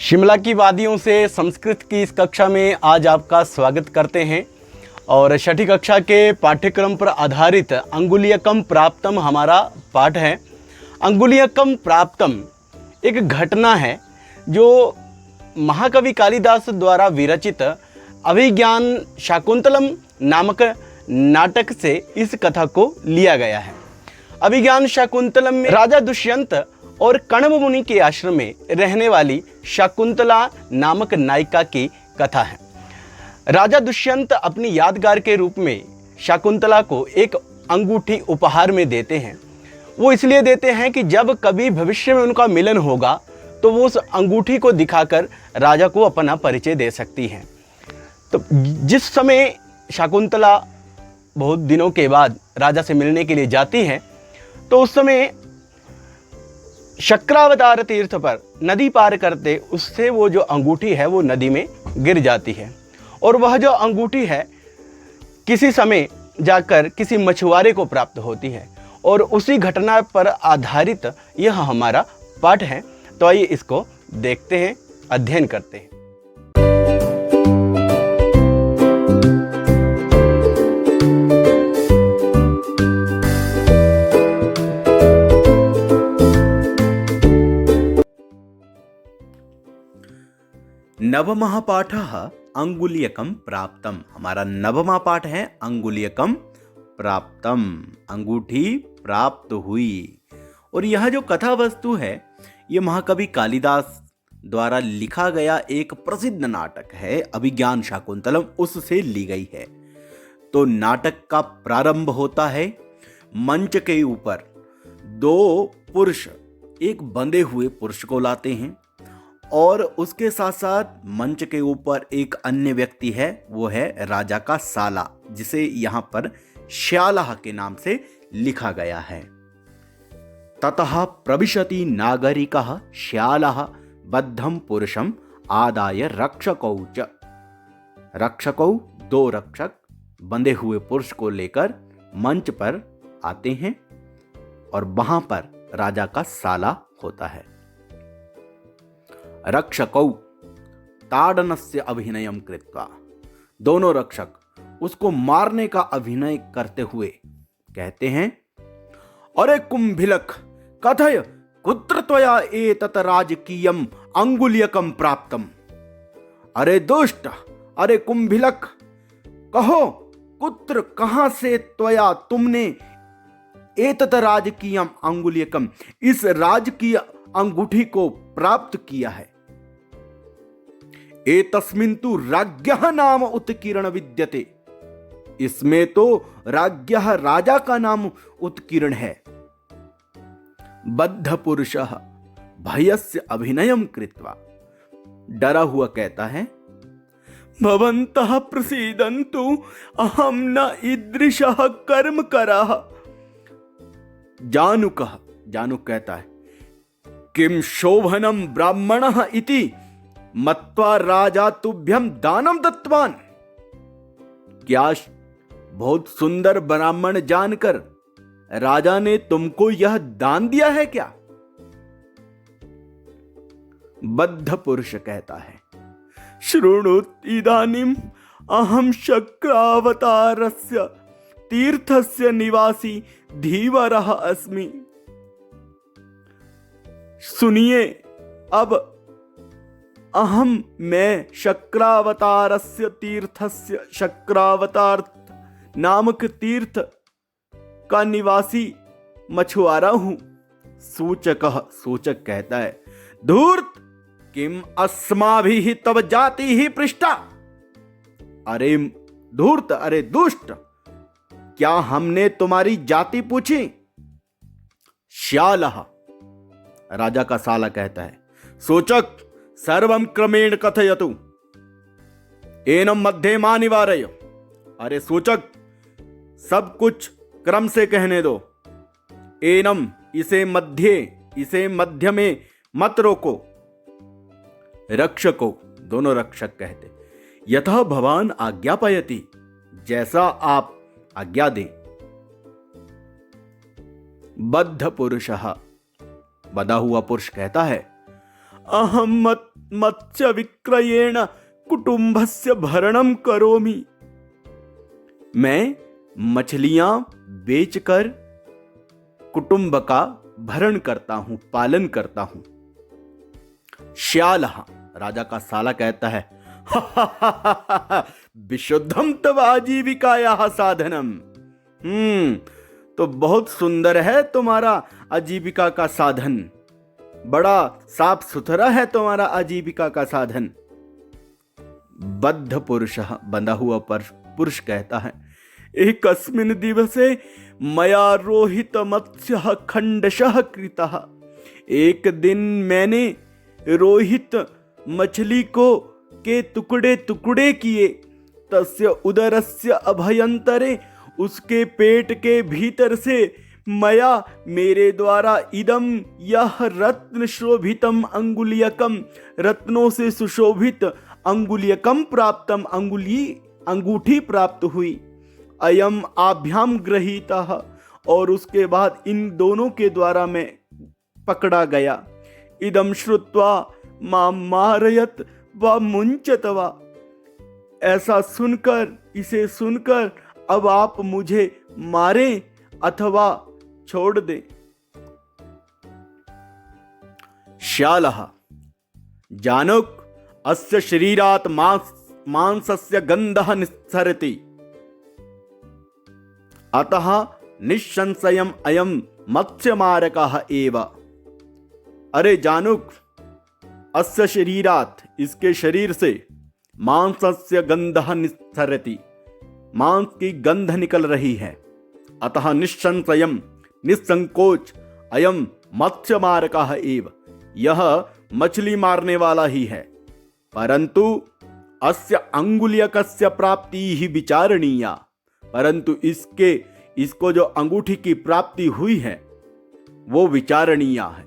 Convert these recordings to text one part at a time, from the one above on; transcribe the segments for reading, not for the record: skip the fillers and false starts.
शिमला की वादियों से संस्कृत की इस कक्षा में आज आपका स्वागत करते हैं और छठी कक्षा के पाठ्यक्रम पर आधारित अंगुलीयकम प्राप्तम हमारा पाठ है। अंगुलीयकम प्राप्तम एक घटना है जो महाकवि कालिदास द्वारा विरचित अभिज्ञान शाकुंतलम नामक नाटक से इस कथा को लिया गया है। अभिज्ञान शाकुंतलम में राजा दुष्यंत और कण्व मुनि के आश्रम में रहने वाली शाकुंतला नामक नायिका की कथा है। राजा दुष्यंत अपनी यादगार के रूप में शाकुंतला को एक अंगूठी उपहार में देते हैं। वो इसलिए देते हैं कि जब कभी भविष्य में उनका मिलन होगा तो वो उस अंगूठी को दिखाकर राजा को अपना परिचय दे सकती हैं। तो जिस समय शाकुंतला बहुत दिनों के बाद राजा से मिलने के लिए जाती हैं तो उस समय शक्रावतार तीर्थ पर नदी पार करते उससे वो जो अंगूठी है वो नदी में गिर जाती है और वह जो अंगूठी है किसी समय जाकर किसी मछुआरे को प्राप्त होती है और उसी घटना पर आधारित यह हमारा पाठ है। तो आइए इसको देखते हैं, अध्ययन करते हैं। नवमः पाठः अंगुलीयकम प्राप्तम। हमारा नवमा पाठ है अंगुलीयकम प्राप्तम, अंगूठी प्राप्त हुई। और यह जो कथा वस्तु है ये महाकवि कालिदास द्वारा लिखा गया एक प्रसिद्ध नाटक है अभिज्ञान शाकुंतलम, उससे ली गई है। तो नाटक का प्रारंभ होता है मंच के ऊपर दो पुरुष एक बंधे हुए पुरुष को लाते हैं और उसके साथ साथ मंच के ऊपर एक अन्य व्यक्ति है, वो है राजा का साला, जिसे यहाँ पर श्यालः के नाम से लिखा गया है। ततः प्रविशति नागरिकः श्यालः बद्धं पुरुषम आदाय रक्षकौ च। रक्षकौ दो रक्षक बंधे हुए पुरुष को लेकर मंच पर आते हैं और वहां पर राजा का साला होता है। रक्षकौ ताडनस्य अभिनयम कृत्वा, दोनों रक्षक उसको मारने का अभिनय करते हुए कहते हैं, अरे कुंभिलक कथय कुत्र त्वया एतत् राजकीयम अंगुलीयकम प्राप्तम। अरे दुष्ट, अरे कुंभिलक, कहो कुत्र कहां से त्वया तुमने एतत् राजकीयम अंगुलीयकम, इस राजकीय अंगूठी को प्राप्त किया है। एतस्मिन् तु राज्ञः नाम उत्कीर्ण विद्यते, इसमें तो राज्ञः राजा का नाम उत्कीर्ण है। बद्ध पुरुषः भयस्य अभिनयम कृत्वा, डरा हुआ कहता है, भवन्तः प्रसीदन्तु अहम न ईदृशः कर्म करः। जानुकः, जानुक कहता है, किम शोभनम ब्राह्मणः इति मत्वा राजा तुभ्यम दानम दत्तवान। क्या बहुत सुंदर ब्राह्मण जानकर राजा ने तुमको यह दान दिया है क्या? बद्ध पुरुष कहता है, शृणु इदानीम अहम शक्रावतारस्य तीर्थस्य निवासी धीवरः अस्मि। सुनिए, अब मैं शक्रावतारस्य तीर्थस्य, शक्रावतार नामक तीर्थ का निवासी मछुआरा हूं। सूचकः, सूचक कहता है, धूर्त किम अस्माभिः तव जाति ही पृष्ठा। अरे धूर्त, अरे दुष्ट, क्या हमने तुम्हारी जाति पूछी? श्यालः, राजा का साला कहता है, सूचक सर्वं क्रमेण कथयतु एनम मध्ये मा निवारय। अरे सूचक, सब कुछ क्रम से कहने दो। एनम, इसे मध्य में मत रोको। रक्षको, दोनों रक्षक कहते, यथा भवान आज्ञापयति, जैसा आप आज्ञा दें। बद्ध पुरुषः, बधा हुआ पुरुष कहता है, अहम मत्स्य विक्रयेण कुटुंबस्य भरणम करोमि। मैं मछलियां बेचकर कुटुंब का भरण करता हूं, पालन करता हूं। श्यालः, राजा का साला कहता है, विशुद्धम तव आजीविकायाः साधनम। तो बहुत सुंदर है तुम्हारा आजीविका का साधन, बड़ा साफ सुथरा है तुम्हारा आजीविका का साधन। बद्ध पुरुष, बंधा हुआ पुरुष कहता है, एकस्मिन् दिवसे मया रोहित मत्स्य खंडशः कृतः। एक दिन मैंने रोहित मछली को के टुकड़े टुकड़े किए। तस्य उदरस्य अभयंतरे, उसके पेट के भीतर से मया, मेरे द्वारा, इदम, यह रत्न शोभितम अंगुलियकम, रत्नों से सुशोभित अंगुलियकम प्राप्तम, अंगूठी प्राप्त हुई। अयम आभ्याम गृहीतः, और उसके बाद इन दोनों के द्वारा मैं पकड़ा गया। इदम श्रुत्वा मां मारयत व मुंचतवा, ऐसा सुनकर, इसे सुनकर अब आप मुझे मारें अथवा छोड़ दें। श्यालः, जानुक, अस्य शरीरात् मांसस्य गंधः निस्सरति, अतः निस्संशयम् अयं मत्स्यमारकः एव। अरे जानुक, अस्य शरीरात्, इसके शरीर से, मांसस्य गंधः निस्सरति, मांस की गंध निकल रही है। अतः निस्संशयम्, निस्संकोच, अयम मत्स्यमारकः एव, यह मछली मारने वाला ही है। परंतु अस्य अंगुलियकस्य प्राप्ति ही विचारणीया, परंतु इसको जो अंगूठी की प्राप्ति हुई है वो विचारणीय है,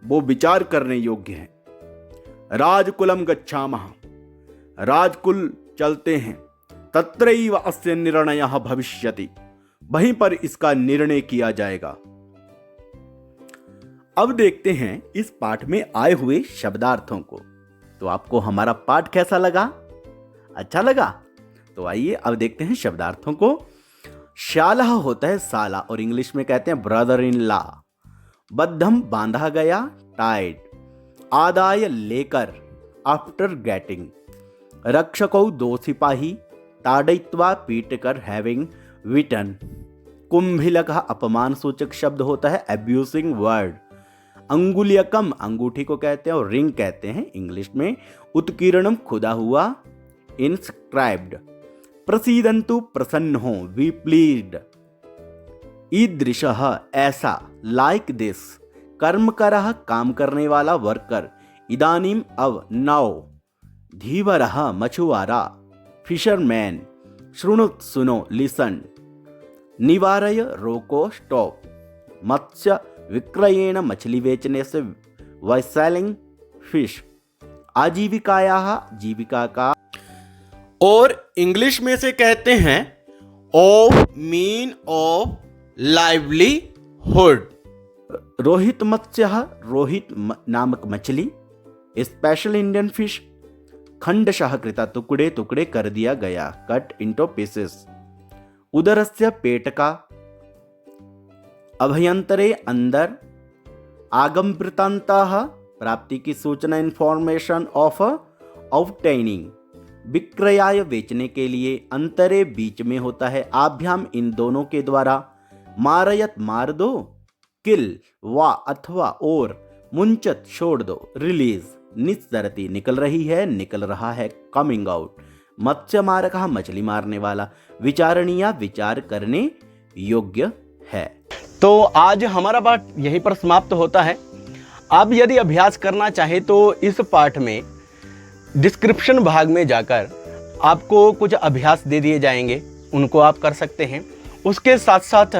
वो विचार करने योग्य है। राजकुलम गच्छामः, राजकुल चलते हैं। तत्रैव अस्य निर्णयः भविष्यति, वहीं पर इसका निर्णय किया जाएगा। अब देखते हैं इस पाठ में आए हुए शब्दार्थों को। तो आपको हमारा पाठ कैसा लगा? अच्छा लगा? तो आइए अब देखते हैं शब्दार्थों को। श्यालः होता है साला, और इंग्लिश में कहते हैं ब्रदर इन लॉ। बद्धम, बांधा गया, टाइड। आदाय, लेकर, आफ्टर गेटिंग। रक्षकौ, दो सिपाही। ताड़यित्वा, पीटकर, हैविंग विटन। कुंभिलकः, अपमान सूचक शब्द होता है, अब्यूसिंग वर्ड। अंगुलियकम, अंगूठी को कहते हैं और रिंग कहते हैं इंग्लिश में। उत्कीर्णम, खुदा हुआ, इंस्क्राइब्ड। प्रसीदंतु, प्रसन्न हो, वी प्लीज्ड। ईदृशः, ऐसा, लाइक दिस। कर्मकरः, काम करने वाला, वर्कर। इदानीम, अब, नाउ। धीवरः, मछुआरा, फिशरमैन। शृणुत, सुनो, लिसन। निवारय, रोको, स्टॉप। मत्स्य विक्रयेण, मछली बेचने से, व सेलिंग फिश। आजीविकायाः, जीविका का। और इंग्लिश में से कहते हैं ऑफ, मीन ऑफ लाइवलीहुड। रोहित मत्स्य, रोहित नामक मछली। Special Indian fish. खंडशः कृता, टुकड़े टुकड़े कर दिया गया, कट इंटू पीसेस। उदरस्य, पेट का। अभयंतरे, अंदर। आगम वृत्तान्तः, प्राप्ति की सूचना, इंफॉर्मेशन ऑफ ऑब्टेनिंग। विक्रयाय, बेचने के लिए। अंतरे, बीच में होता है। आभ्याम, इन दोनों के द्वारा। मारयत, मार दो। किल, वा अथवा और। मुंचत, छोड़ दो, रिलीज। निस्सरति, निकल रही है, निकल रहा है, कमिंग आउट। मत्स्य मारकः, मछली मारने वाला। विचारणीय, विचार करने योग्य है। तो आज हमारा पाठ यहीं पर समाप्त होता है। आप यदि अभ्यास करना चाहे तो इस पाठ में डिस्क्रिप्शन भाग में जाकर आपको कुछ अभ्यास दे दिए जाएंगे, उनको आप कर सकते हैं। उसके साथ साथ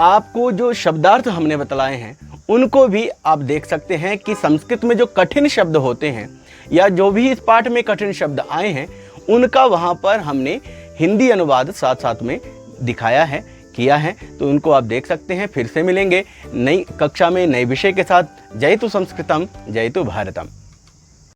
आपको जो शब्दार्थ हमने बतलाए हैं उनको भी आप देख सकते हैं कि संस्कृत में जो कठिन शब्द होते हैं या जो भी इस पाठ में कठिन शब्द आए हैं उनका वहाँ पर हमने हिंदी अनुवाद साथ साथ में दिखाया है, किया है, तो उनको आप देख सकते हैं। फिर से मिलेंगे नई कक्षा में नए विषय के साथ। जयतु संस्कृतम, जयतु भारतम।